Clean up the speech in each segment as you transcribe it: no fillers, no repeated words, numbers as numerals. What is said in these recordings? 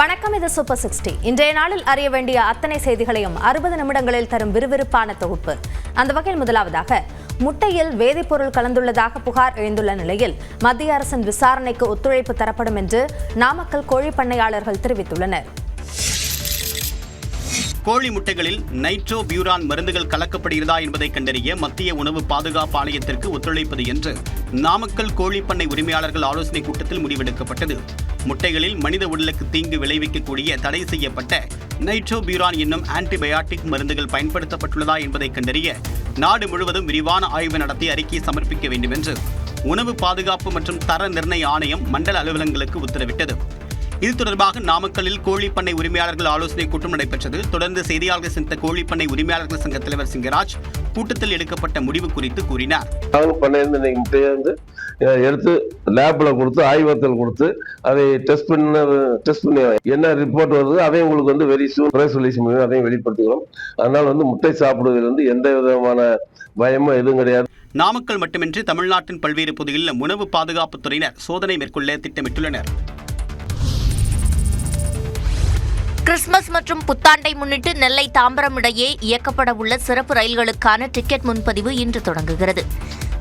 வணக்கம், இது சூப்பர் 60. இன்றைய நாளில் அறிய வேண்டிய அத்தனை செய்திகளையும் 60 நிமிடங்களில் தரும் விறுவிறுப்பான தொகுப்பு. அந்த வகையில் முதலாவதாக, முட்டையில் வேதிப்பொருள் கலந்துள்ளதாக புகார் எழுந்துள்ள நிலையில் மத்திய அரசின் விசாரணைக்கு ஒத்துழைப்பு தரப்படும் என்று நாமக்கல் கோழி பண்ணையாளர்கள் தெரிவித்துள்ளனர். கோழி முட்டைகளில் நைட்ரோ பியூரான் மருந்துகள் கலக்கப்படுகிறதா என்பதை கண்டறிய மத்திய உணவு பாதுகாப்பு ஆணையத்திற்கு ஒத்துழைப்பது என்று நாமக்கல் கோழி பண்ணை உரிமையாளர்கள் ஆலோசனைக் கூட்டத்தில் முடிவெடுக்கப்பட்டது. முட்டைகளில் மனித உடலுக்கு தீங்கு விளைவிக்கக்கூடிய தடை செய்யப்பட்ட நைட்ரோ பியூரான் என்னும் ஆன்டிபயாட்டிக் மருந்துகள் பயன்படுத்தப்பட்டுள்ளதா என்பதை கண்டறிய நாடு முழுவதும் விரிவான ஆய்வு நடத்தி அறிக்கை சமர்ப்பிக்க வேண்டும் என்று உணவு பாதுகாப்பு மற்றும் தர நிர்ணய ஆணையம் மண்டல அலுவலகங்களுக்கு உத்தரவிட்டது. இது தொடர்பாக நாமக்கல்லில் கோழி பண்ணை உரிமையாளர்கள் ஆலோசனை கூட்டம் நடைபெற்றது. தொடர்ந்து செய்தியாளர்கள் சந்தித்த கோழி பண்ணை உரிமையாளர்கள் சங்க தலைவர் சிங்கராஜ் கூட்டத்தில் எடுக்கப்பட்ட முடிவு குறித்து கூறினார். எடுத்து லேப்ல கொடுத்து ஆய்வகத்தில் கொடுத்து அதை டெஸ்ட் பண்ணி என்ன ரிப்போர்ட் வருது அதை உங்களுக்கு வெரி சூன் பிரஸ் ரிலீஸ் மூலம் அதையும் வெளிப்படுத்துகிறோம். அதனால முட்டை சாப்பிடுவதில் எந்த விதமான பயமும் எதுவும் கிடையாது. நாமக்கல் மட்டுமின்றி தமிழ்நாட்டின் பல்வேறு பகுதிகளில் உணவு பாதுகாப்புத் துறையினர் சோதனை மேற்கொள்ள திட்டமிட்டுள்ளனர். கிறிஸ்துமஸ் மற்றும் புத்தாண்டை முன்னிட்டு நெல்லை தாம்பரம் இடையே இயக்கப்பட உள்ள சிறப்பு ரயில்களுக்கான டிக்கெட் முன்பதிவு இன்று தொடங்குகிறது.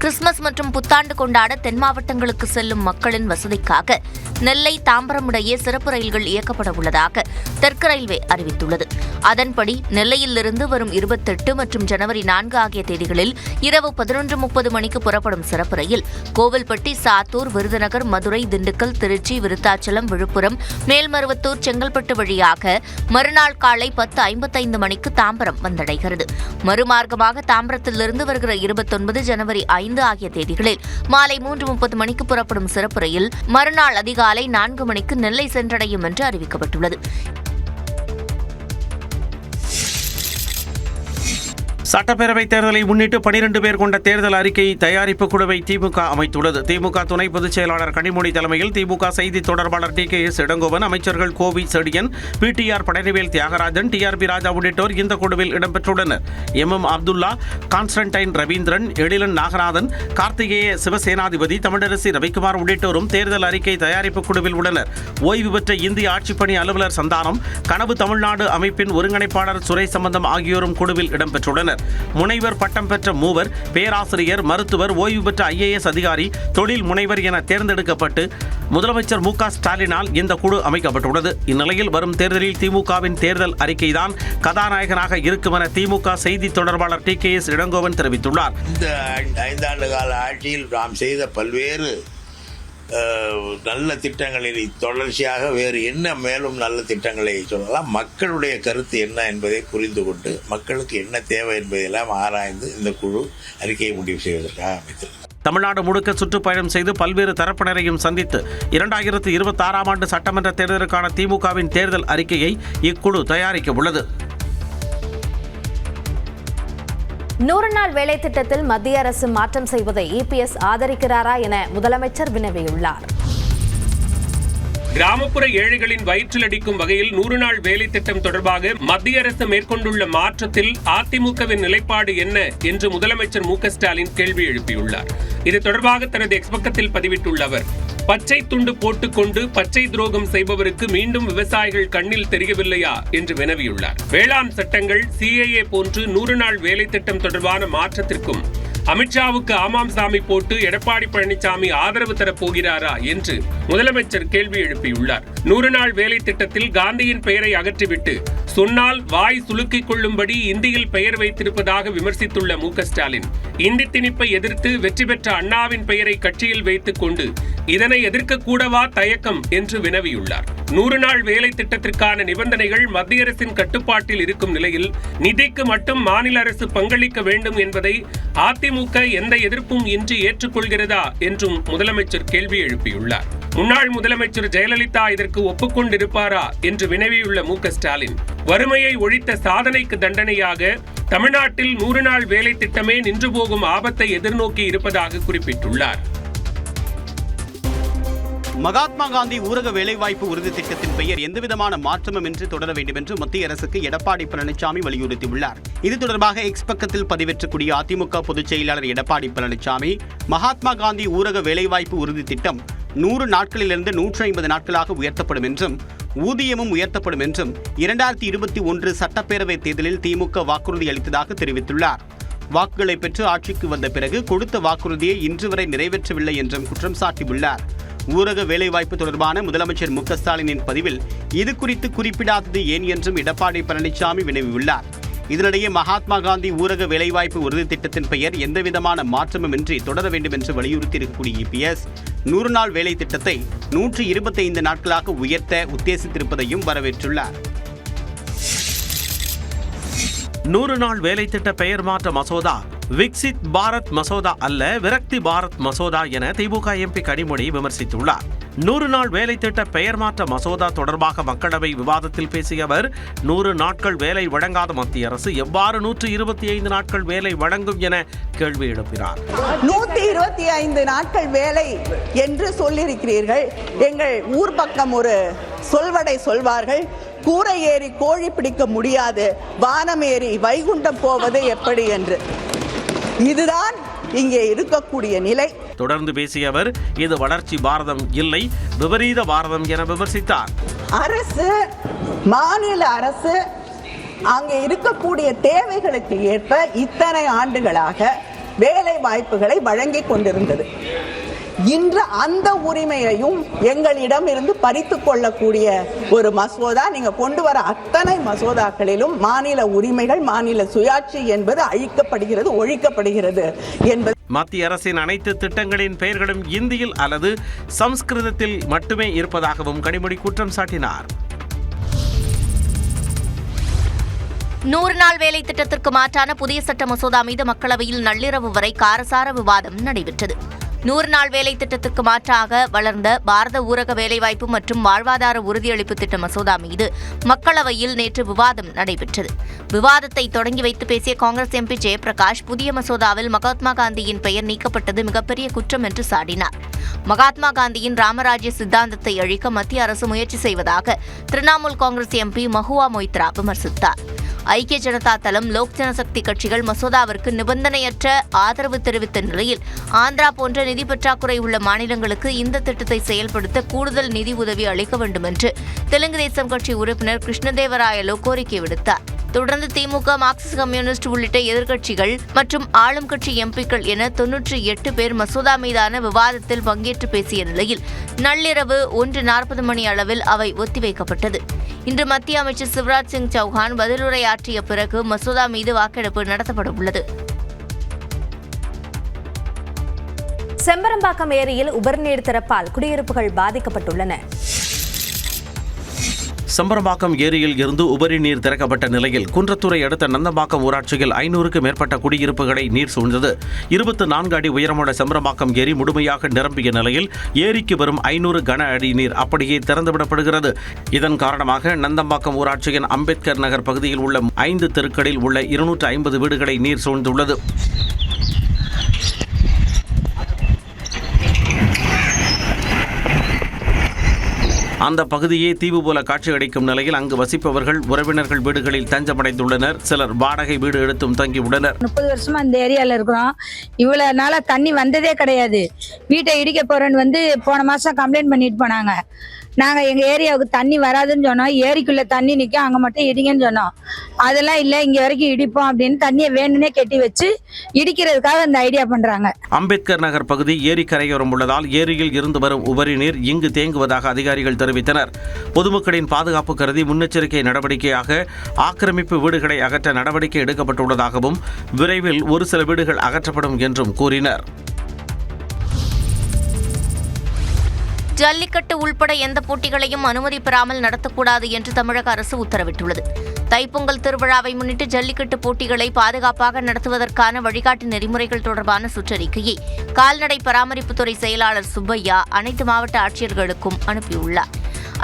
கிறிஸ்துமஸ் மற்றும் புத்தாண்டு கொண்டாட தென் மாவட்டங்களுக்கு செல்லும் மக்களின் வசதிக்காக நெல்லை தாம்பரம் இடையே சிறப்பு ரயில்கள் இயக்கப்பட உள்ளதாக தெற்கு ரயில்வே அறிவித்துள்ளது. அதன்படி நெல்லையிலிருந்து வரும் 28 மற்றும் ஜனவரி 4 ஆகிய தேதிகளில் இரவு 11:30 மணிக்கு புறப்படும் சிறப்பு ரயில் கோவில்பட்டி, சாத்தூர், விருதுநகர், மதுரை, திண்டுக்கல், திருச்சி, விருத்தாச்சலம், விழுப்புரம், மேல்மருவத்தூர், செங்கல்பட்டு வழியாக மறுநாள் காலை 10:55 மணிக்கு தாம்பரம் வந்தடைகிறது. மறுமார்க்கமாக தாம்பரத்திலிருந்து வருகிற 29 ஜனவரி 5 ஆகிய தேதிகளில் மாலை 3:30 மணிக்கு புறப்படும் சிறப்பு ரயில் மறுநாள் அதிகாலை 4 மணிக்கு நெல்லை சென்றடையும் என்று அறிவிக்கப்பட்டுள்ளது. சட்டப்பேரவைத் தேர்தலை முன்னிட்டு 12 பேர் கொண்ட தேர்தல் அறிக்கை தயாரிப்பு குழுவை திமுக அமைத்துள்ளது. திமுக துணை பொதுச் செயலாளர் கனிமொழி தலைமையில் திமுக செய்தி தொடர்பாளர் TKS இளங்கோவன், அமைச்சர்கள் கோவி செடியன், PTR பழனிவேல் தியாகராஜன், TRB ராஜா உள்ளிட்டோர் இந்த குழுவில் இடம்பெற்றுள்ளனர். MM அப்துல்லா, கான்ஸ்டன்டைன் ரவீந்திரன், எழிலன் நாகநாதன், கார்த்திகேய சிவசேனாதிபதி, தமிழரசி ரவிக்குமார் உள்ளிட்டோரும் தேர்தல் அறிக்கை தயாரிப்பு குழுவில் உள்ளனர். ஓய்வு பெற்ற இந்திய ஆட்சிப்பணி அலுவலர் சந்தானம், கனவு தமிழ்நாடு அமைப்பின் ஒருங்கிணைப்பாளர் சுரை சம்பந்தம் ஆகியோரும் குழுவில் இடம்பெற்றுள்ளனர். முனைவர் பட்டம் பெற்ற மூவர், பேராசிரியர், மருத்துவர், ஓய்வு பெற்ற IAS அதிகாரி, தொழில் முனைவர் என தேர்ந்தெடுக்கப்பட்டு முதலமைச்சர் MK ஸ்டாலினால் இந்த குழு அமைக்கப்பட்டுள்ளது. இந்நிலையில் வரும் தேர்தலில் திமுகவின் தேர்தல் அறிக்கைதான் கதாநாயகனாக இருக்கும் என திமுக செய்தி தொடர்பாளர் TKS இளங்கோவன் தெரிவித்துள்ளார். இந்த 5 ஆண்டு கால ஆட்சியில் நாம் செய்த பல்வேறு நல்ல திட்டங்களில் தொடர்ச்சியாக வேறு என்ன மேலும் நல்ல திட்டங்களை சொல்லலாம், மக்களுடைய கருத்து என்ன என்பதை புரிந்து கொண்டு மக்களுக்கு என்ன தேவை என்பதையெல்லாம் ஆராய்ந்து இந்த குழு அறிக்கையை முடிவு செய்வதற்காக அமைத்தது. தமிழ்நாடு முழுக்க சுற்றுப்பயணம் செய்து பல்வேறு தரப்பினரையும் சந்தித்து 2026 ஆண்டு சட்டமன்ற தேர்தலுக்கான திமுகவின் தேர்தல் அறிக்கையை இக்குழு தயாரிக்க உள்ளது. 100 நாள் வேலை திட்டத்தில் மத்திய அரசு மாற்றம் செய்வதை EPS ஆதரிக்கிறாரா என முதலமைச்சர் வினவியுள்ளார். கிராமப்புற ஏழைகளின் வயிற்றில் அடிக்கும் வகையில் 100 நாள் வேலை திட்டம் தொடர்பாக மத்திய அரசு மேற்கொண்டுள்ள மாற்றத்தில் அதிமுகவின் நிலைப்பாடு என்ன என்று முதலமைச்சர் MK ஸ்டாலின் கேள்வி எழுப்பியுள்ளார். இது தொடர்பாக தனது எக்ஸ் பக்கத்தில் பதிவிட்டுள்ள அவர், பச்சை துண்டு போட்டுக்கொண்டு பச்சை துரோகம் செய்பவருக்கு மீண்டும் விவசாயிகள் கண்ணில் தெரியவில்லையா என்று வினவியுள்ளார். வேளாண் சட்டங்கள், CAA போன்று 100 நாள் வேலை திட்டம் தொடர்பான மாற்றத்திற்கும் அமித்ஷாவுக்கு ஆமாம் சாமி போட்டு எடப்பாடி பழனிசாமி ஆதரவு தரப்போகிறாரா என்று முதலமைச்சர் கேள்வி எழுப்பியுள்ளார். 100 நாள் வேலை திட்டத்தில் காந்தியின் பெயரை அகற்றிவிட்டு சொன்னால் வாய் சுலுக்கிக் கொள்ளும்படி இந்தியில் பெயர் வைத்திருப்பதாக விமர்சித்துள்ள MK ஸ்டாலின், இந்தி திணிப்பை எதிர்த்து வெற்றி பெற்ற அண்ணாவின் பெயரை கட்சியில் வைத்துக் கொண்டு இதனை எதிர்க்க கூடவா தயக்கம் என்று வினவியுள்ளார். 100 நாள் வேலை திட்டத்திற்கான நிபந்தனைகள் மத்திய அரசின் கட்டுப்பாட்டில் இருக்கும் நிலையில் நிதிக்கு மட்டும் மாநில அரசு பங்களிக்க வேண்டும் என்பதை அதிமுக எந்த எதிர்ப்பும் இன்றி ஏற்றுக்கொள்கிறதா என்றும் முதலமைச்சர் கேள்வி எழுப்பியுள்ளார். முன்னாள் முதலமைச்சர் ஜெயலலிதா இதற்கு ஒப்புக்கொண்டிருப்பாரா என்று வினவியுள்ள MK ஸ்டாலின், வறுமையை ஒழித்த சாதனைக்கு தண்டனையாக தமிழ்நாட்டில் 100 நாள் வேலை திட்டமே நின்று போகும் ஆபத்தை எதிர்நோக்கி இருப்பதாக குறிப்பிட்டுள்ளார். மகாத்மா காந்தி ஊரக வேலைவாய்ப்பு உறுதி திட்டத்தின் பெயர் எந்தவிதமான மாற்றமும் இன்றி தொடர வேண்டும் என்று மத்திய அரசுக்கு எடப்பாடி பழனிசாமி வலியுறுத்தியுள்ளார். இது தொடர்பாக எக்ஸ் பக்கத்தில் பதிவேற்றக்கூடிய அதிமுக பொதுச் செயலாளர் எடப்பாடி பழனிசாமி, மகாத்மா காந்தி ஊரக வேலைவாய்ப்பு உறுதி திட்டம் 100 நாட்களிலிருந்து 150 நாட்களாக உயர்த்தப்படும் என்றும் ஊதியமும் உயர்த்தப்படும் என்றும் 2021 சட்டப்பேரவை தேர்தலில் திமுக வாக்குறுதி அளித்ததாக தெரிவித்துள்ளார். வாக்குகளை பெற்று ஆட்சிக்கு வந்த பிறகு கொடுத்த வாக்குறுதியை இன்று வரை நிறைவேற்றவில்லை என்றும் குற்றம் சாட்டியுள்ளார். ஊரக வேலைவாய்ப்பு தொடர்பான முதலமைச்சர் மு.க.ஸ்டாலினின் பதிவில் இது குறித்து குறிப்பிடாதது ஏன் என்றும் எடப்பாடி பழனிசாமி வினவியுள்ளார். இதனிடையே மகாத்மா காந்தி ஊரக வேலைவாய்ப்பு உறுதி திட்டத்தின் பெயர் எந்தவிதமான மாற்றமுமின்றி தொடர வேண்டும் என்று வலியுறுத்தியிருக்கக்கூடிய இபிஎஸ் 100 நாள் வேலை திட்டத்தை 125 நாட்களாக உயர்த்த உத்தேசித்திருப்பதையும் வரவேற்றுள்ளார். 100 நாள் வேலை திட்ட பெயர் மாற்ற மசோதா விக்சித் பாரத் மசோதா அல்ல, விரக்தி பாரத் மசோதா என திமுக எம்பி கனிமொழி விமர்சித்துள்ளார். 100 நாள் வேலை திட்ட பெயர் மாற்ற மசோதா தொடர்பாக மக்களவை விவாதத்தில் பேசிய அவர், 100 நாட்கள் வேலை வழங்காத மத்திய அரசு எவ்வாறு 125 நாட்கள் வேலை வழங்கும் என கேள்வி எழுப்பினார். 125 நாட்கள் வேலை என்று சொல்லியிருக்கிறீர்கள். எங்கள் ஊர் பக்கம் ஒரு சொல்வடை சொல்வார்கள், கூரை ஏறி கோழி பிடிக்க முடியாது, வானம் ஏறி வைகுண்டம் போவது எப்படி என்று. இதுதான் இங்கே இருக்கக்கூடிய நிலை. தொடர்ந்து பேசிய அவர், இது வளர்ச்சி பாரதம் இல்லை, விபரீத பாரதம் என விமர்சித்தார். அரசு, மாநில அரசு அங்கே இருக்கக்கூடிய தேவைகளுக்கு ஏற்ப இத்தனை ஆண்டுகளாக வேலை வாய்ப்புகளை வழங்கி கொண்டிருந்தது. இன்று அந்த உரிமையையும் எங்களிடம் இருந்து பறித்துக் கொள்ளக்கூடிய ஒரு மசோதா, நீங்க கொண்டு வர அத்தனை மசோதாக்களிலும் மாநில உரிமைகள், மாநில சுயாட்சி என்பது அழிக்கப்படுகிறது, ஒழிக்கப்படுகிறது என்பது. மத்திய அரசின் அனைத்து திட்டங்களின் பெயர்களும் இந்தியில் அல்லது சமஸ்கிருதத்தில் மட்டுமே இருப்பதாகவும் கனிமொழி குற்றம் சாட்டினார். 100 நாள் வேலை திட்டத்திற்கு மாற்றான புதிய சட்ட மசோதா மீது மக்களவையில் நள்ளிரவு வரை காரசார விவாதம் நடைபெற்றது. 100 நாள் வேலை திட்டத்திற்கு மாற்றாக வளர்ந்த பாரத ஊரக வேலைவாய்ப்பு மற்றும் வாழ்வாதார உறுதியளிப்பு திட்ட மசோதா மீது மக்களவையில் நேற்று விவாதம் நடைபெற்றது. விவாதத்தை தொடங்கி வைத்து பேசிய காங்கிரஸ் எம்பி ஜெயபிரகாஷ், புதிய மசோதாவில் மகாத்மா காந்தியின் பெயர் நீக்கப்பட்டது மிகப்பெரிய குற்றம் என்று சாடினார். மகாத்மா காந்தியின் ராமராஜ்ய சித்தாந்தத்தை அழிக்க மத்திய அரசு முயற்சி செய்வதாக திரிணாமுல் காங்கிரஸ் எம்பி மஹுவா மொய்த்ரா விமர்சித்தார். ஐக்கிய ஜனதா தளம், லோக் ஜனசக்தி கட்சிகள் மசோதாவிற்கு நிபந்தனையற்ற ஆதரவு தெரிவித்த நிலையில் ஆந்திரா போன்ற நிதி பற்றாக்குறை உள்ள மாநிலங்களுக்கு இந்த திட்டத்தை செயல்படுத்த கூடுதல் நிதி உதவி அளிக்க வேண்டும் என்று தெலுங்கு தேசம் கட்சி உறுப்பினர் கிருஷ்ணதேவராயலு கோரிக்கை விடுத்தார். தொடர்ந்து திமுக, மார்க்சிஸ்ட் கம்யூனிஸ்ட் உள்ளிட்ட எதிர்க்கட்சிகள் மற்றும் ஆளும் கட்சி எம்பிக்கள் என 98 பேர் மசோதா மீதான விவாதத்தில் பங்கேற்று பேசிய நிலையில் நள்ளிரவு 1:40 மணி அளவில் அவை ஒத்திவைக்கப்பட்டது. இன்று மத்திய அமைச்சர் சிவராஜ் சிங் சௌஹான் பதிலுரையாற்றிய பிறகு மசோதா மீது வாக்கெடுப்பு நடத்தப்பட உள்ளது. செம்பரம்பாக்கம் ஏரியில் உபரிநீர் திறப்பால் குடியிருப்புகள் பாதிக்கப்பட்டுள்ளன. செம்பரம்பாக்கம் ஏரியில் இருந்து உபரி நீர் திறக்கப்பட்ட நிலையில் குன்றத்தூரை அடுத்த நந்தம்பாக்கம் ஊராட்சியில் 500க்கும் மேற்பட்ட குடியிருப்புகளை நீர் சூழ்ந்தது. 24 அடி உயரமுள்ள செம்பரம்பாக்கம் ஏரி முழுமையாக நிரம்பிய நிலையில் ஏரிக்கு வரும் 500 கன அடி நீர் அப்படியே திறந்துவிடப்படுகிறது. இதன் காரணமாக நந்தம்பாக்கம் ஊராட்சியின் அம்பேத்கர் நகர் பகுதியில் உள்ள 5 தெருக்களில் உள்ள 250 வீடுகளை நீர் சூழ்ந்துள்ளது. அந்த பகுதியே தீவு போல காட்சியளிக்கும் நிலையில் அங்கு வசிப்பவர்கள் உறவினர்கள் வீடுகளில் தஞ்சமடைந்துள்ளனர். சிலர் வாடகை வீடு எடுத்தும் தங்கியுள்ளனர். 30 வருஷமா இந்த ஏரியால இருக்கிறோம். இவ்வளவு நாளா தண்ணி வந்ததே கிடையாது. வீட்டை இடிக்க போறேன்னு போன மாசம் கம்ப்ளைண்ட் பண்ணிட்டு போனாங்க. நாங்க எங்க ஏரியாவுக்கு தண்ணி வராதுன்னு சொன்னோம். ஏரிக்குள்ள தண்ணி நிற்கும், அங்க மட்டும் இடிங்கன்னு சொன்னோம். அதெல்லாம் இல்ல, இங்க வரைக்கும் இடிப்போம் அப்படின்னு தண்ணியை வேணும்னே கெட்டி வச்சு இடிக்கிறதுக்காக இந்த ஐடியா பண்றாங்க. அம்பேத்கர் நகர் பகுதி ஏரி கரையோரம் உள்ளதால் ஏரியில் இருந்து வரும் உபரி நீர் இங்கு தேங்குவதாக அதிகாரிகள் தெரிவித்தனர். பொதுமக்களின் பாதுகாப்பு கருதி முன்னெச்சரிக்கை நடவடிக்கையாக ஆக்கிரமிப்பு வீடுகளை அகற்ற நடவடிக்கை எடுக்கப்பட்டுள்ளதாகவும் விரைவில் ஒரு சில வீடுகள் அகற்றப்படும் என்றும் கூறினர். ஜல்லிக்கட்டு உள்பட எந்த போட்டிகளையும் அனுமதி பெறாமல் நடத்தக்கூடாது என்று தமிழக அரசு உத்தரவிட்டுள்ளது. தைப்பொங்கல் திருவிழாவை முன்னிட்டு ஜல்லிக்கட்டு போட்டிகளை பாதுகாப்பாக நடத்துவதற்கான வழிகாட்டு நெறிமுறைகள் தொடர்பான சுற்றறிக்கையை கால்நடை பராமரிப்புத்துறை செயலாளர் சுப்பையா அனைத்து மாவட்ட ஆட்சியர்களுக்கும் அனுப்பியுள்ளார்.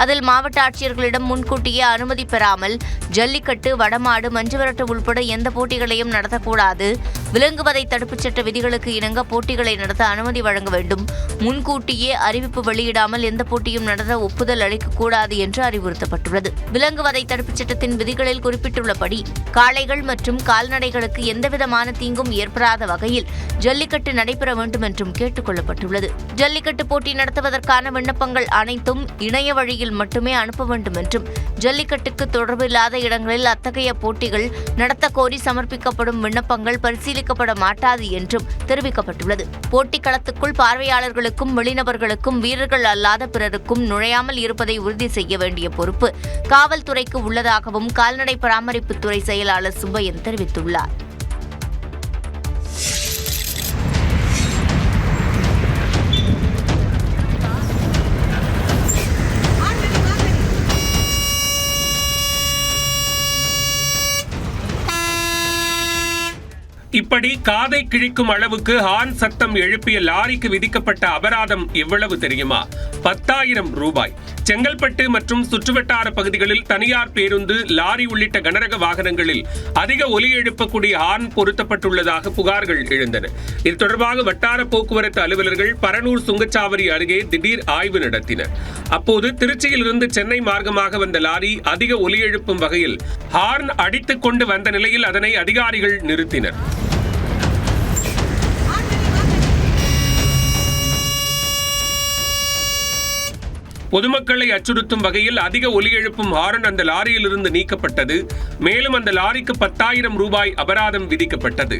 அதில் மாவட்ட ஆட்சியர்களிடம் முன்கூட்டியே அனுமதி பெறாமல் ஜல்லிக்கட்டு, வடமாடு, மஞ்சுவிரட்டு உள்பட எந்த போட்டிகளையும் நடத்தக்கூடாது, விலங்குவதை தடுப்புச் சட்ட விதிகளுக்கு இணங்க போட்டிகளை நடத்த அனுமதி வழங்க வேண்டும், முன்கூட்டியே அறிவிப்பு வெளியிடாமல் எந்த போட்டியும் நடத்த ஒப்புதல் அளிக்கக்கூடாது என்று அறிவுறுத்தப்பட்டுள்ளது. விலங்குவதை தடுப்புச் சட்டத்தின் விதிகளில் குறிப்பிட்டுள்ளபடி காளைகள் மற்றும் கால்நடைகளுக்கு எந்தவிதமான தீங்கும் ஏற்படாத வகையில் ஜல்லிக்கட்டு நடைபெற வேண்டும் என்றும் கேட்டுக் கொள்ளப்பட்டுள்ளது. ஜல்லிக்கட்டு போட்டி நடத்துவதற்கான விண்ணப்பங்கள் அனைத்தும் இணைய வழியில் லாரியில் மட்டுமே அனுப்ப வேண்டும் என்றும், ஜல்லிக்கட்டுக்கு தொடர்பில்லாத இடங்களில் அத்தகைய போட்டிகள் நடத்த கோரி சமர்ப்பிக்கப்படும் விண்ணப்பங்கள் பரிசீலிக்கப்பட மாட்டாது என்றும் தெரிவிக்கப்பட்டுள்ளது. போட்டி களத்துக்குள் பார்வையாளர்களுக்கும் வெளிநபர்களுக்கும் வீரர்கள் அல்லாத பிறருக்கும் நுழையாமல் இருப்பதை உறுதி செய்ய வேண்டிய பொறுப்பு காவல்துறைக்கு உள்ளதாகவும் கால்நடை பராமரிப்புத்துறை செயலாளர் சுப்பையன் தெரிவித்துள்ளார். இப்படி காதை கிழிக்கும் அளவுக்கு ஹார்ன் சத்தம் எழுப்பிய லாரிக்கு விதிக்கப்பட்ட அபராதம் எவ்வளவு தெரியுமா? 10,000 ரூபாய். செங்கல்பட்டு மற்றும் சுற்றுவட்டார பகுதிகளில் தனியார் பேருந்து, லாரி உள்ளிட்ட கனரக வாகனங்களில் அதிக ஒலி எழுப்பக்கூடிய ஹார்ன் பொருத்தப்பட்டுள்ளதாக புகார்கள் எழுந்தன. இது தொடர்பாக வட்டார போக்குவரத்து அலுவலர்கள் பரனூர் சுங்கச்சாவடி அருகே திடீர் ஆய்வு நடத்தினர். அப்போது திருச்சியிலிருந்து சென்னை மார்க்கமாக வந்த லாரி அதிக ஒலி எழுப்பும் வகையில் ஹார்ன் அடித்துக் கொண்டு வந்த நிலையில் அதனை அதிகாரிகள் நிறுத்தினர். பொதுமக்களை அச்சுறுத்தும் வகையில் அதிக ஒலி எழுப்பும் ஹாரன் அந்த லாரியிலிருந்து நீக்கப்பட்டது. மேலும் அந்த லாரிக்கு 10,000 ரூபாய் அபராதம் விதிக்கப்பட்டது.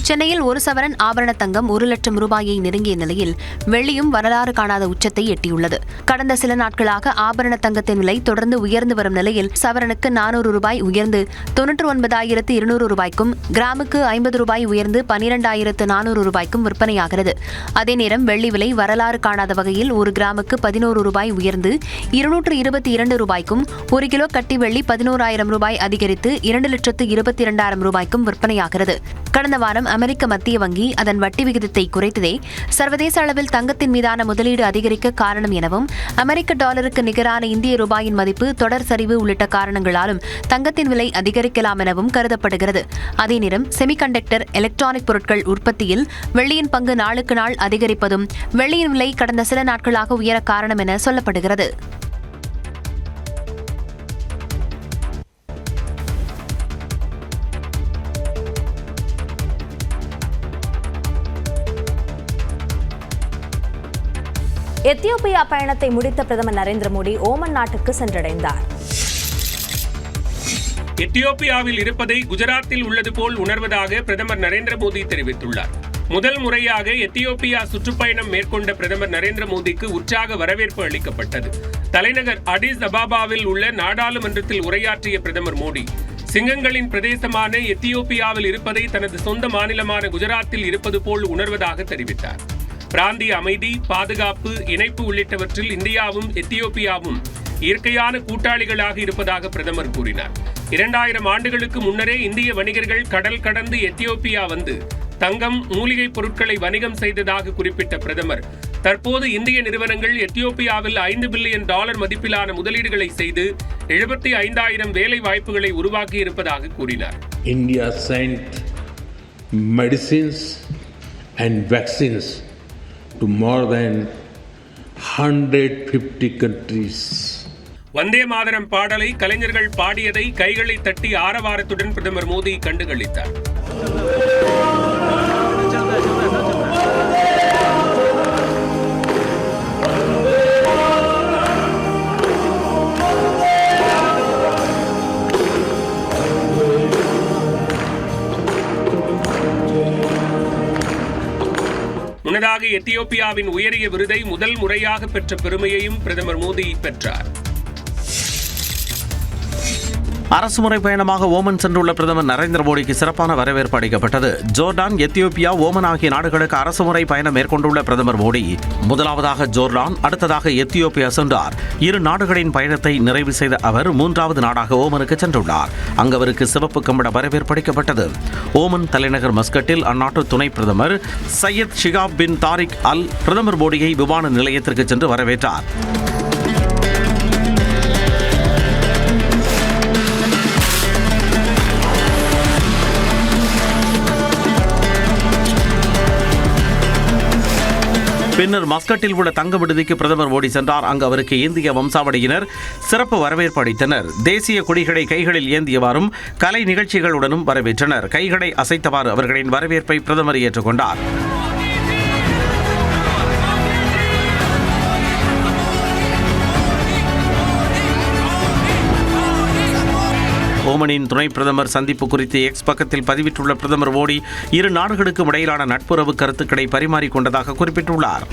சென்னையில் ஒரு சவரன் ஆபரண தங்கம் 1 லட்சம் ரூபாயை நெருங்கிய நிலையில் வெள்ளியும் வரலாறு காணாத உச்சத்தை எட்டியுள்ளது. கடந்த சில நாட்களாக ஆபரண தங்கத்தின் விலை தொடர்ந்து உயர்ந்து வரும் நிலையில் சவரனுக்கு 400 ரூபாய் உயர்ந்து 99,200 ரூபாய்க்கும், கிராமுக்கு 50 ரூபாய் உயர்ந்து 12,400 ரூபாய்க்கும் விற்பனையாகிறது. அதே நேரம் வெள்ளி விலை வரலாறு காணாத வகையில் 1 கிராமுக்கு 11 ரூபாய் உயர்ந்து 222 ரூபாய்க்கும், 1 கிலோ கட்டி வெள்ளி 11,000 ரூபாய் அதிகரித்து 2,22,200 ரூபாய்க்கும் விற்பனையாகிறது. கடந்த வாரம் அமெரிக்க மத்திய வங்கி அதன் வட்டி விகிதத்தை குறைத்ததே சர்வதேச அளவில் தங்கத்தின் மீதான முதலீடு அதிகரிக்க காரணம் எனவும், அமெரிக்க டாலருக்கு நிகரான இந்திய ரூபாயின் மதிப்பு தொடர் சரிவு உள்ளிட்ட காரணங்களாலும் தங்கத்தின் விலை அதிகரிக்கலாம் எனவும் கருதப்படுகிறது. அதே நேரம் செமிகண்டக்டர், எலக்ட்ரானிக் பொருட்கள் உற்பத்தியில் வெள்ளியின் பங்கு நாளுக்கு நாள் அதிகரிப்பதும் வெள்ளியின் விலை கடந்த சில நாட்களாக உயர காரணம் என சொல்லப்படுகிறது. எத்தியோப்பியா பயணத்தை முடித்த பிரதமர் நரேந்திர மோடி ஓமன் நாட்டுக்கு சென்றடைந்தார். எத்தியோப்பியாவில் இருப்பதை குஜராத்தில் உள்ளது போல் உணர்வதாக பிரதமர் நரேந்திர மோடி தெரிவித்துள்ளார். முதல் முறையாக எத்தியோப்பியா சுற்றுப்பயணம் மேற்கொண்ட பிரதமர் நரேந்திர மோடிக்கு உற்சாக வரவேற்பு அளிக்கப்பட்டது. தலைநகர் அடிஸ் அபாபாவில் உள்ள நாடாளுமன்றத்தில் உரையாற்றிய பிரதமர் மோடி, சிங்கங்களின் பிரதேசமான எத்தியோப்பியாவில் இருப்பதை தனது சொந்த மாநிலமான குஜராத்தில் இருப்பது போல் உணர்வதாக தெரிவித்தார். பிராந்திய அமைதி, பாதுகாப்பு, இணைப்பு உள்ளிட்டவற்றில் இந்தியாவும் எத்தியோப்பியாவும் இயற்கையான கூட்டாளிகளாக இருப்பதாக பிரதமர் கூறினார். 2000 ஆண்டுகளுக்கு முன்னரே இந்திய வணிகர்கள் கடல் கடந்து எத்தியோப்பியா வந்து தங்கம், மூலிகைப் பொருட்களை வணிகம் செய்ததாக குறிப்பிட்ட பிரதமர், தற்போது இந்திய நிறுவனங்கள் எத்தியோப்பியாவில் $5 பில்லியன் மதிப்பிலான முதலீடுகளை செய்து 75,000 வேலை வாய்ப்புகளை உருவாக்கி இருப்பதாக கூறினார். India sent medicines and vaccines to more than 150 countries. Vande Mataram பாடலை கலைஞர்கள் பாடியதை கைகளை தட்டி ஆரவாரத்துடன் பிரதமர் மோடி கண்டுகளித்தார். முன்னதாக எத்தியோப்பியாவின் உயரிய விருதை முதல் முறையாக பெற்ற பெருமையையும் பிரதமர் மோடி பெற்றார். அரசுமுறை பயணமாக ஓமன் சென்றுள்ள பிரதமர் நரேந்திர மோடிக்கு சிறப்பான வரவேற்பு அளிக்கப்பட்டது. ஜோர்டான், எத்தியோப்பியா, ஓமன் ஆகிய நாடுகளுக்கு அரசுமுறை பயணம் மேற்கொண்டுள்ள பிரதமர் மோடி முதலாவதாக ஜோர்டான், அடுத்ததாக எத்தியோப்பியா சென்றார். 2 நாடுகளின் பயணத்தை நிறைவு செய்த அவர் 3வது நாடாக ஓமனுக்கு சென்றுள்ளார். அங்கு அவருக்கு சிவப்பு கம்பள வரவேற்பு அளிக்கப்பட்டது. ஓமன் தலைநகர் மஸ்கட்டில் அந்நாட்டு துணை பிரதமர் சையத் ஷிகாப் பின் தாரிக் அல் பிரதமர் மோடியை விமான நிலையத்திற்கு சென்று வரவேற்றார். பின்னர் மஸ்கட்டில் உள்ள தங்க விடுதிக்கு பிரதமர் மோடி சென்றார். அங்கு அவருக்கு இந்திய வம்சாவளியினர் சிறப்பு வரவேற்பு அளித்தனர். தேசிய கொடிகளை கைகளில் ஏந்தியவாறும் கலை நிகழ்ச்சிகளுடனும் வரவேற்றனர். கைகளை அசைத்தவாறு அவர்களின் வரவேற்பை பிரதமர் ஏற்றுக்கொண்டார். ஓமனின் துணை பிரதமர் சந்திப்பு குறித்து எக்ஸ் பக்கத்தில் பதிவிட்டுள்ள பிரதமர் மோடி இரு நாடுகளுக்கும் இடையிலான நட்புறவு கருத்துக்களை பரிமாறிக்கொண்டதாக குறிப்பிட்டுள்ளார்.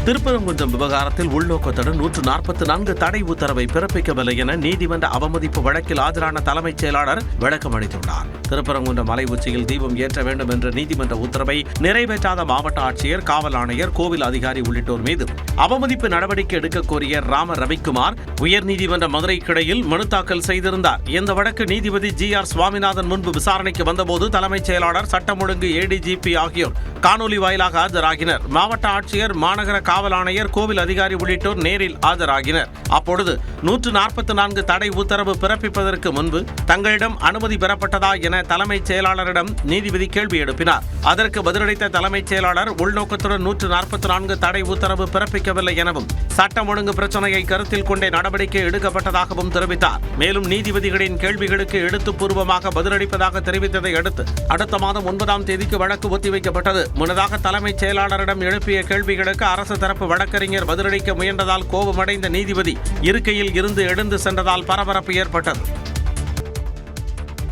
திருப்பரங்குன்றம் விவகாரத்தில் உள்நோக்கத்துடன் 144 தடை உத்தரவை பிறப்பிக்கவில்லை என நீதிமன்ற அவமதிப்பு வழக்கில் ஆஜரான தலைமைச் செயலாளர் விளக்கம் அளித்துள்ளார். திருப்பரங்குன்றம் மலை உச்சியில் தீபம் ஏற்ற வேண்டும் என்ற நீதிமன்ற உத்தரவை நிறைவேற்றாத மாவட்ட ஆட்சியர், காவல் ஆணையர், கோவில் அதிகாரி உள்ளிட்டோர் மீது அவமதிப்பு நடவடிக்கை எடுக்க கோரிய ராம ரவிக்குமார் உயர்நீதிமன்ற மதுரை கிளையில் மனு தாக்கல் செய்திருந்தார். இந்த வழக்கு நீதிபதி GR சுவாமிநாதன் முன்பு விசாரணைக்கு வந்தபோது தலைமைச் செயலாளர், சட்டம் ஒழுங்கு ADGP ஆகியோர் காணொலி வாயிலாக ஆஜராகினர். மாவட்ட ஆட்சியர், மாநகர காவல் ஆணையர், கோவில் அதிகாரி உள்ளிட்டோர் நேரில் ஆஜராகினர். அப்பொழுது 144 தடை உத்தரவு பிறப்பிப்பதற்கு முன்பு தங்களிடம் அனுமதி பெறப்பட்டதா என தலைமைச் செயலாளரிடம் நீதிபதி கேள்வி எழுப்பினார். அதற்கு பதிலளித்த தலைமைச் செயலாளர் உள்நோக்கத்துடன் 144 தடை உத்தரவு பிறப்பிக்கவில்லை எனவும் சட்டம் ஒழுங்கு பிரச்சனையை கருத்தில் கொண்டே நடவடிக்கை எடுக்கப்பட்டதாகவும் தெரிவித்தார். மேலும் நீதிபதிகளின் கேள்விகளுக்கு எழுத்துப்பூர்வமாக பதிலளிப்பதாக தெரிவித்ததை அடுத்து அடுத்த மாதம் 9ஆம் தேதிக்கு வழக்கு ஒத்திவைக்கப்பட்டது. முன்னதாக தலைமைச் செயலாளரிடம் எழுப்பிய கேள்விகளுக்கு அரசு தரப்பு வழக்கறிஞர் பதிலளிக்க முயன்றதால் கோபமடைந்த நீதிபதி இருக்கையில் இருந்து எழுந்து சென்றதால் பரபரப்பு ஏற்பட்டது.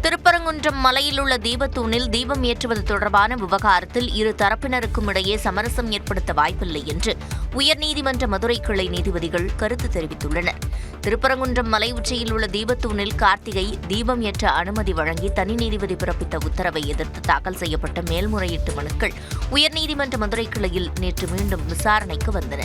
திருப்பரங்குன்றம் மலையில் உள்ள தீபத்தூணில் தீபம் ஏற்றுவது தொடர்பான விவகாரத்தில் இரு தரப்பினருக்கும் இடையே சமரசம் ஏற்படுத்த வாய்ப்பில்லை என்று உயர்நீதிமன்ற மதுரை கிளை நீதிபதிகள் கருத்து தெரிவித்துள்ளனர். திருப்பரங்குன்றம் மலை உச்சியில் உள்ள தீபத்தூணில் கார்த்திகை தீபம் ஏற்ற அனுமதி வழங்கி தனி நீதிபதி பிறப்பித்த உத்தரவை எதிர்த்து தாக்கல் செய்யப்பட்ட மேல்முறையீட்டு மனுக்கள் உயர்நீதிமன்ற மதுரை கிளையில் நேற்று மீண்டும் விசாரணைக்கு வந்தன.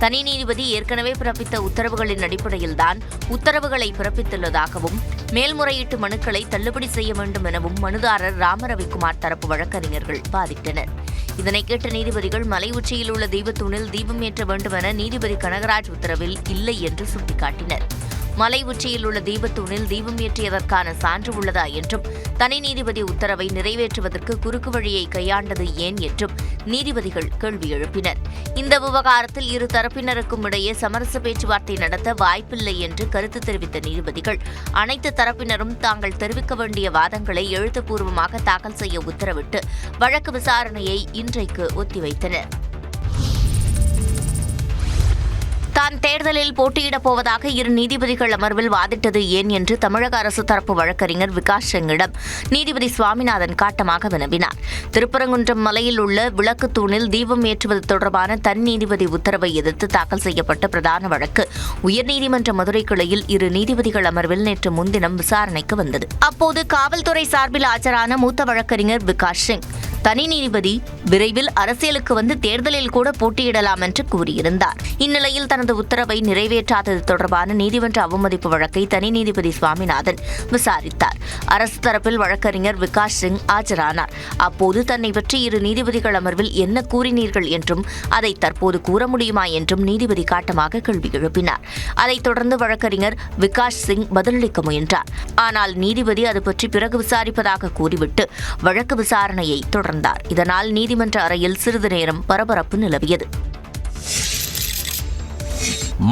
தனி நீதிபதி ஏற்கனவே பிறப்பித்த உத்தரவுகளின் அடிப்படையில்தான் உத்தரவுகளை பிறப்பித்துள்ளதாகவும் மேல்முறையீட்டு மனுக்களை தள்ளுபடி செய்ய வேண்டும் எனவும் மனுதாரர் ராமரவிக்குமார் தரப்பு வழக்கறிஞர்கள் வாதிட்டனர். இதனை கேட்ட நீதிபதிகள் மலை உச்சியில் உள்ள தீபத்தூணில் தீபம் ஏற்ற வேண்டும் என நீதிபதி கனகராஜ் உத்தரவில் இல்லை என்று சுட்டிக்காட்டினர். மலை உச்சியில் உள்ள தீபத்தூணில் தீபம் ஏற்றியதற்கான சான்று உள்ளதா என்றும் தனி நீதிபதி உத்தரவை நிறைவேற்றுவதற்கு குறுக்கு வழியை கையாண்டது ஏன் என்றும் நீதிபதிகள் கேள்வி எழுப்பினர். இந்த விவகாரத்தில் இரு தரப்பினருக்கும் இடையே சமரச பேச்சுவார்த்தை நடத்த வாய்ப்பில்லை என்று கருத்து தெரிவித்த நீதிபதிகள் அனைத்து தரப்பினரும் தாங்கள் தெரிவிக்க வேண்டிய வாதங்களை எழுத்துப்பூர்வமாக தாக்கல் செய்ய உத்தரவிட்டு வழக்கு விசாரணையை இன்றைக்கு ஒத்திவைத்தனர். தான் தேர்தலில் போட்டியிடப் போவதாக இரு நீதிபதிகள் அமர்வில் வாதிட்டது ஏன் என்று தமிழக அரசு தரப்பு வழக்கறிஞர் விகாஸ் சிங்கிடம் நீதிபதி சுவாமிநாதன் காட்டமாக வினவினார். திருப்பரங்குன்றம் மலையில் உள்ள விளக்கு தூணில் தீபம் ஏற்றுவது தொடர்பான தனி நீதிபதி உத்தரவை எதிர்த்து தாக்கல் செய்யப்பட்ட பிரதான வழக்கு உயர்நீதிமன்ற மதுரை கிளையில் இரு நீதிபதிகள் அமர்வில் நேற்று முன்தினம் விசாரணைக்கு வந்தது. அப்போது காவல்துறை சார்பில் ஆஜரான மூத்த வழக்கறிஞர் விகாஸ் சிங் தனி நீதிபதி விரைவில் அரசியலுக்கு வந்து தேர்தலில் கூட போட்டியிடலாம் என்று கூறியிருந்தார். இந்நிலையில் தனது உத்தரவை நிறைவேற்றாதது தொடர்பான நீதிமன்ற அவமதிப்பு வழக்கை தனி நீதிபதி சுவாமிநாதன் விசாரித்தார். அரசு தரப்பில் வழக்கறிஞர் விகாஸ் சிங் ஆஜரானார். அப்போது தன்னை பற்றி இரு நீதிபதிகள் அமர்வில் என்ன கூறினீர்கள் என்றும் அதை தற்போது கூற முடியுமா என்றும் நீதிபதி காட்டமாக கேள்வி எழுப்பினார். அதைத் தொடர்ந்து வழக்கறிஞர் விகாஸ் சிங் பதிலளிக்க முயன்றார். ஆனால் நீதிபதி அது பற்றி பிறகு விசாரிப்பதாக கூறிவிட்டு வழக்கு விசாரணையை தொடர்ந்தார். இதனால் நீதிமன்ற அறையில் சிறிது நேரம் பரபரப்பு நிலவியது.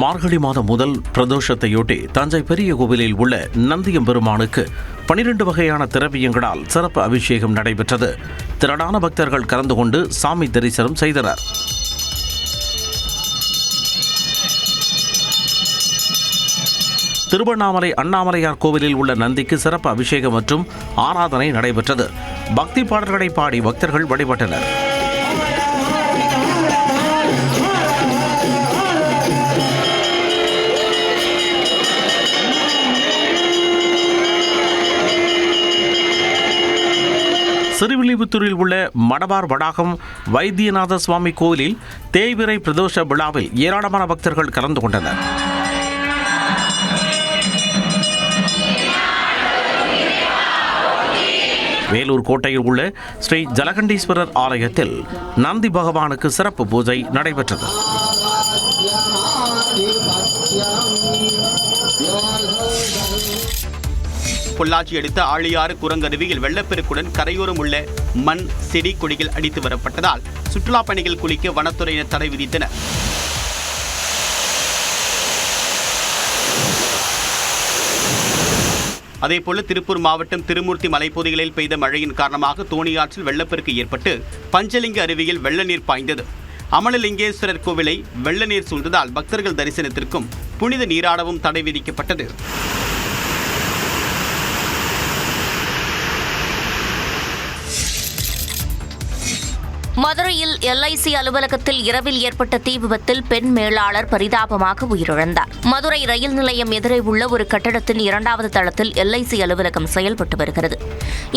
மார்கழி மாதம் முதல் பிரதோஷத்தையொட்டி தஞ்சை பெரிய கோவிலில் உள்ள நந்தியம்பெருமானுக்கு 12 வகையான திரவியங்களால் சிறப்பு அபிஷேகம் நடைபெற்றது. திரளான பக்தர்கள் கலந்து கொண்டு சாமி தரிசனம் செய்தனர். திருவண்ணாமலை அண்ணாமலையார் கோவிலில் உள்ள நந்திக்கு சிறப்பு அபிஷேகம் மற்றும் ஆராதனை நடைபெற்றது. பக்தி பாடல்களை பாடி பக்தர்கள் வழிபட்டனர். சிறுவில்லிபுத்தூரில் உள்ள மடவார் வடாகம் வைத்தியநாத சுவாமி கோவிலில் தேய்பிறை பிரதோஷ விழாவில் ஏராளமான பக்தர்கள் கலந்து கொண்டனர். வேலூர் கோட்டையில் உள்ள ஸ்ரீ ஜலகண்டீஸ்வரர் ஆலயத்தில் நந்தி பகவானுக்கு சிறப்பு பூஜை நடைபெற்றது. பொள்ளாச்சி அடுத்த ஆழியாறு குரங்கருவியில் வெள்ளப்பெருக்குடன் கரையோரம் உள்ள மண், செடி, கொடிகள் அடித்து வரப்பட்டதால் சுற்றுலா பயணிகள் குளிக்க வனத்துறையினர் தடை விதித்தனர். அதேபோல திருப்பூர் மாவட்டம் திருமூர்த்தி மலைப்பகுதிகளில் பெய்த மழையின் காரணமாக தோணியாற்றில் வெள்ளப்பெருக்கு ஏற்பட்டு பஞ்சலிங்க அருவியில் வெள்ள நீர் பாய்ந்தது. அமலலிங்கேஸ்வரர் கோவிலை வெள்ள நீர் சூழ்ந்ததால் பக்தர்கள் தரிசனத்திற்கும் புனித நீராடவும் தடை விதிக்கப்பட்டது. மதுரையில் LIC அலுவலகத்தில் இரவில் ஏற்பட்ட தீ விபத்தில் பெண் மேலாளர் பரிதாபமாக உயிரிழந்தார். மதுரை ரயில் நிலையம் எதிரே உள்ள ஒரு கட்டடத்தின் 2வது தளத்தில் LIC அலுவலகம் செயல்பட்டு வருகிறது.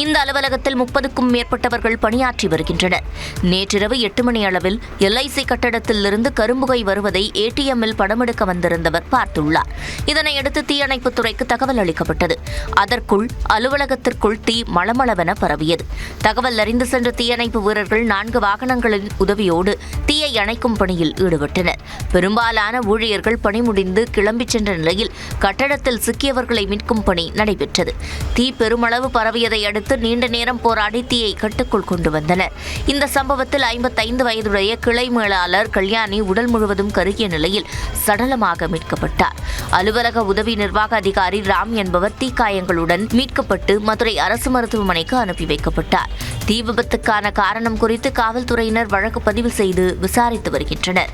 இந்த அலுவலகத்தில் 30க்கும் மேற்பட்டவர்கள் பணியாற்றி வருகின்றனர். நேற்றிரவு 8 மணி அளவில் LIC கட்டடத்தில் இருந்து கரும்புகை வருவதை ATM-இல் படமெடுக்க வந்திருந்தவர் பார்த்துள்ளார். இதனையடுத்து தீயணைப்புத் துறைக்கு தகவல் அளிக்கப்பட்டது. அதற்குள் அலுவலகத்திற்குள் தீ மளமளவென பரவியது. தகவல் அறிந்து சென்ற தீயணைப்பு வீரர்கள் 4 வாகனங்களின் உதவியோடு தீயை அணைக்கும் பணியில் ஈடுபட்டனர். பெரும்பாலான ஊழியர்கள் பணி முடிந்து கிளம்பிச் சென்ற நிலையில் கட்டடத்தில் சிக்கியவர்களை மீட்கும் பணி நடைபெற்றது. தீ பெருமளவு பரவியதை அடுத்து நீண்ட நேரம் போராடி தீயை கட்டுக்குள் கொண்டு வந்தனர். இந்த சம்பவத்தில் 55 வயதுடைய கிளை மேலாளர் கல்யாணி உடல் முழுவதும் கருகிய நிலையில் சடலமாக மீட்கப்பட்டார். அலுவலக உதவி நிர்வாக அதிகாரி ராம் என்பவர் தீக்காயங்களுடன் மீட்கப்பட்டு மதுரை அரசு மருத்துவமனைக்கு அனுப்பி வைக்கப்பட்டார். தீ விபத்துக்கான காரணம் குறித்து காவல்துறையினர் வழக்கு பதிவு செய்து விசாரித்து வருகின்றனர்.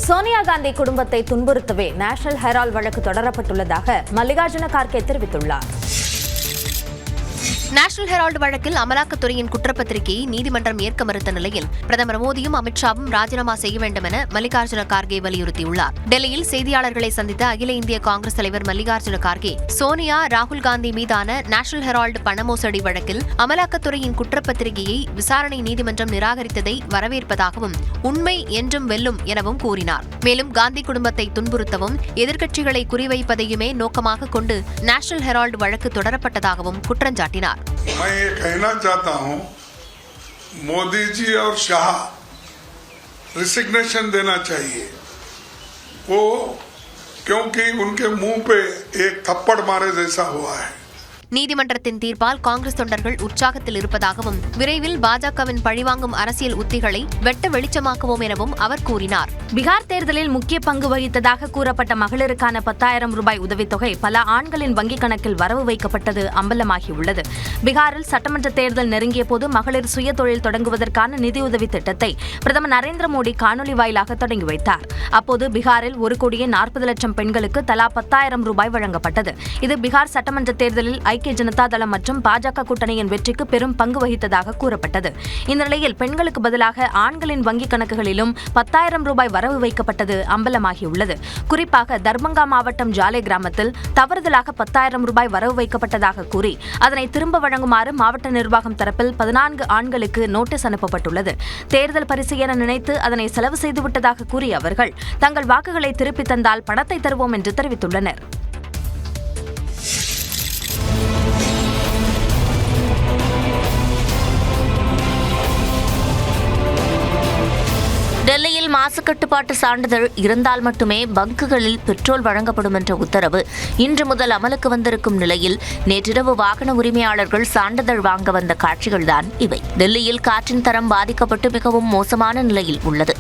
சோனியா காந்தி குடும்பத்தை துன்புறுத்தவே நேஷனல் ஹெரால்ட் வழக்கு தொடரப்பட்டுள்ளதாக மல்லிகார்ஜுன கார்கே தெரிவித்துள்ளார். நேஷனல் ஹெரால்டு வழக்கில் அமலாக்கத்துறையின் குற்றப்பத்திரிகையை நீதிமன்றம் ஏற்க மறுத்த நிலையில் பிரதமர் மோடியும் அமித்ஷாவும் ராஜினாமா செய்ய வேண்டும் என மல்லிகார்ஜுன கார்கே வலியுறுத்தியுள்ளார். டெல்லியில் செய்தியாளர்களை சந்தித்த அகில இந்திய காங்கிரஸ் தலைவர் மல்லிகார்ஜுன கார்கே, சோனியா, ராகுல் காந்தி மீதான நேஷனல் ஹெரால்டு பண மோசடி வழக்கில் அமலாக்கத்துறையின் குற்றப்பத்திரிகையை விசாரணை நீதிமன்றம் நிராகரித்ததை வரவேற்பதாகவும் உண்மை என்றும் வெல்லும் எனவும் கூறினார். மேலும் காந்தி குடும்பத்தை துன்புறுத்தவும் எதிர்க்கட்சிகளை குறிவைப்பதையுமே நோக்கமாக கொண்டு நேஷனல் ஹெரால்டு வழக்கு தொடரப்பட்டதாகவும் குற்றஞ்சாட்டினார். मैं ये कहना चाहता हूं, मोदी जी और शाह रिसिग्नेशन देना चाहिए वो, क्योंकि उनके मुंह पे एक थप्पड़ मारे जैसा हुआ है. நீதிமன்றத்தின் தீர்ப்பால் காங்கிரஸ் தொண்டர்கள் உற்சாகத்தில் இருப்பதாகவும் விரைவில் பாஜகவின் பழிவாங்கும் அரசியல் உத்திகளை வெட்ட வெளிச்சமாக்குவோம் எனவும் அவர் கூறினார். பீகார் தேர்தலில் முக்கிய பங்கு வகித்ததாக கூறப்பட்ட மகளிருக்கான 10,000 ரூபாய் உதவித்தொகை பல ஆண்களின் வங்கிக் கணக்கில் வரவு வைக்கப்பட்டது அம்பலமாகியுள்ளது. பீகாரில் சட்டமன்ற தேர்தல் நெருங்கிய போது மகளிர் சுய தொழில் தொடங்குவதற்கான நிதியுதவி திட்டத்தை பிரதமர் நரேந்திர மோடி காணொலி வாயிலாக தொடங்கி வைத்தார். அப்போது பீகாரில் 1,40,00,000 பெண்களுக்கு தலா 10,000 ரூபாய் வழங்கப்பட்டது. இது பீகார் சட்டமன்ற தேர்தலில் ஐக்கிய ஜனதா தளம் மற்றும் பாஜக கூட்டணியின் வெற்றிக்கு பெரும் பங்கு வகித்ததாக கூறப்பட்டது. இந்த நிலையில் பெண்களுக்கு பதிலாக ஆண்களின் வங்கிக் கணக்குகளிலும் 10,000 ரூபாய் வரவு வைக்கப்பட்டது அம்பலமாகியுள்ளது. குறிப்பாக தர்பங்கா மாவட்டம் ஜாலே கிராமத்தில் தவறுதலாக 10,000 ரூபாய் வரவு வைக்கப்பட்டதாக கூறி அதனை திரும்ப வழங்குமாறு மாவட்ட நிர்வாகம் தரப்பில் 14 ஆண்களுக்கு நோட்டீஸ் அனுப்பப்பட்டுள்ளது. தேர்தல் பரிசு என நினைத்து அதனை செலவு செய்துவிட்டதாக கூறிய அவர்கள் தங்கள் வாக்குகளை திருப்பித் தந்தால் பணத்தை தருவோம் என்று தெரிவித்துள்ளனர். டெல்லியில் மாசு கட்டுப்பாட்டு சான்றிதழ் இருந்தால் மட்டுமே பங்குகளில் பெட்ரோல் வழங்கப்படும் என்ற உத்தரவு இன்று முதல் அமலுக்கு வந்திருக்கும் நிலையில் நேற்றிரவு வாகன உரிமையாளர்கள் சான்றிதழ் வாங்க வந்த காட்சிகள்தான் இவை. டெல்லியில் காற்றின் தரம் பாதிக்கப்பட்டு மிகவும் மோசமான நிலையில் உள்ளது.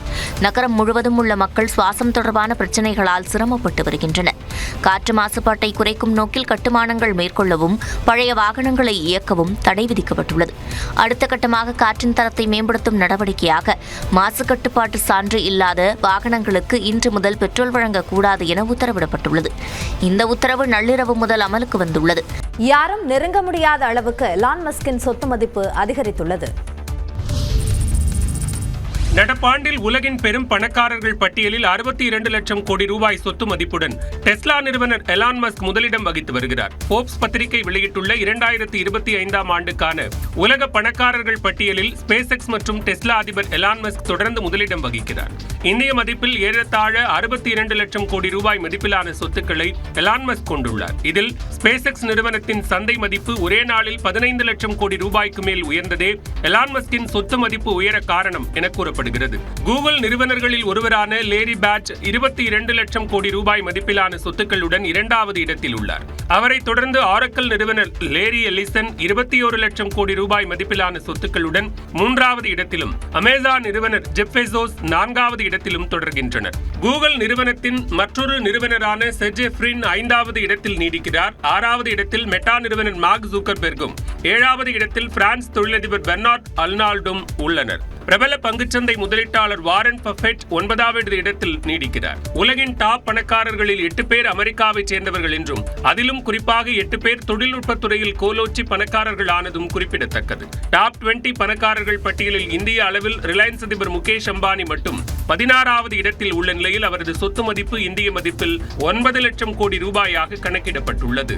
நகரம் முழுவதும் உள்ள மக்கள் சுவாசம் தொடர்பான பிரச்சினைகளால் சிரமப்பட்டு வருகின்றனர். காற்று மாசுபாட்டை குறைக்கும் நோக்கில் கட்டுமானங்கள் மேற்கொள்ளவும் பழைய வாகனங்களை இயக்கவும் தடை விதிக்கப்பட்டுள்ளது. அடுத்த கட்டமாக காற்றின் தரத்தை மேம்படுத்தும் நடவடிக்கையாக மாசு கட்டுப்பாட்டு சான்று இல்லாத வாகனங்களுக்கு இன்று முதல் பெட்ரோல் வழங்கக்கூடாது என உத்தரவிடப்பட்டுள்ளது. இந்த உத்தரவு நள்ளிரவு முதல் அமலுக்கு வந்துள்ளது. யாரும் நெருங்க முடியாத அளவுக்கு எலான் மஸ்கின் சொத்து மதிப்பு அதிகரித்துள்ளது. நடப்பாண்டில் உலகின் பெரும் பணக்காரர்கள் பட்டியலில் 62 லட்சம் கோடி ரூபாய் சொத்து மதிப்புடன் டெஸ்லா நிறுவனர் எலான் மஸ்க் முதலிடம் வகித்து வருகிறார். போப்ஸ் பத்திரிகை வெளியிட்டுள்ள 2025ஆம் ஆண்டுக்கான உலக பணக்காரர்கள் பட்டியலில் ஸ்பேஸ் எக்ஸ் மற்றும் டெஸ்லா அதிபர் எலான் மஸ்க் தொடர்ந்து முதலிடம் வகிக்கிறார். இந்திய மதிப்பில் ஏறத்தாழ 62 லட்சம் கோடி ரூபாய் மதிப்பிலான சொத்துக்களை எலான் மஸ்க் கொண்டுள்ளார். இதில் ஸ்பேஸ் எக்ஸ் நிறுவனத்தின் சந்தை மதிப்பு ஒரே நாளில் 15 லட்சம் கோடி ரூபாய்க்கு மேல் உயர்ந்ததே எலான் மஸ்கின் சொத்து மதிப்பு உயர காரணம் என கூறப்படுகிறது. கூகுள் நிறுவனர்களில் ஒருவரான லேரி பேட்ஜ் 22 லட்சம் கோடி ரூபாய் மதிப்பிலான சொத்துக்களுடன் 2வது இடத்தில் உள்ளார். அவரை தொடர்ந்து ஆரக்கிள் நிறுவனர் லேரி எல்லிசன் 21 லட்சம் கோடி ரூபாய் மதிப்பிலான சொத்துக்களுடன் 3வது இடத்திலும், அமேசான் நிறுவனர் ஜெஃப் பெசோஸ் 4வது இடத்திலும் தொடர்கின்றனர். கூகுள் நிறுவனத்தின் மற்றொரு நிறுவனரான செர்ஜே பிரின் 5வது இடத்தில் நீடிக்கிறார். 6வது இடத்தில் மெட்டா நிறுவனர் மார்க் ஜூக்கர்பெர்கும், 7வது இடத்தில் பிரான்ஸ் தொழிலதிபர் பெர்னார்ட் அர்னால்டும் உள்ளனர். பிரபல பங்குச்சந்தை முதலீட்டாளர் வாரன் பஃபெட் 9வது இடத்தில் நீடிக்கிறார். உலகின் டாப் பணக்காரர்களில் 8 பேர் அமெரிக்காவைச் சேர்ந்தவர்கள் என்றும் அதிலும் குறிப்பாக 8 பேர் தொழில்நுட்பத் துறையில் கோலோச்சி பணக்காரர்கள் ஆனதும் குறிப்பிடத்தக்கது. டாப் 20 பணக்காரர்கள் பட்டியலில் இந்திய அளவில் ரிலையன்ஸ் அதிபர் முகேஷ் அம்பானி மட்டும் 16வது இடத்தில் உள்ள நிலையில் அவரது சொத்து மதிப்பு இந்திய மதிப்பில் 9 லட்சம் கோடி ரூபாயாக கணக்கிடப்பட்டுள்ளது.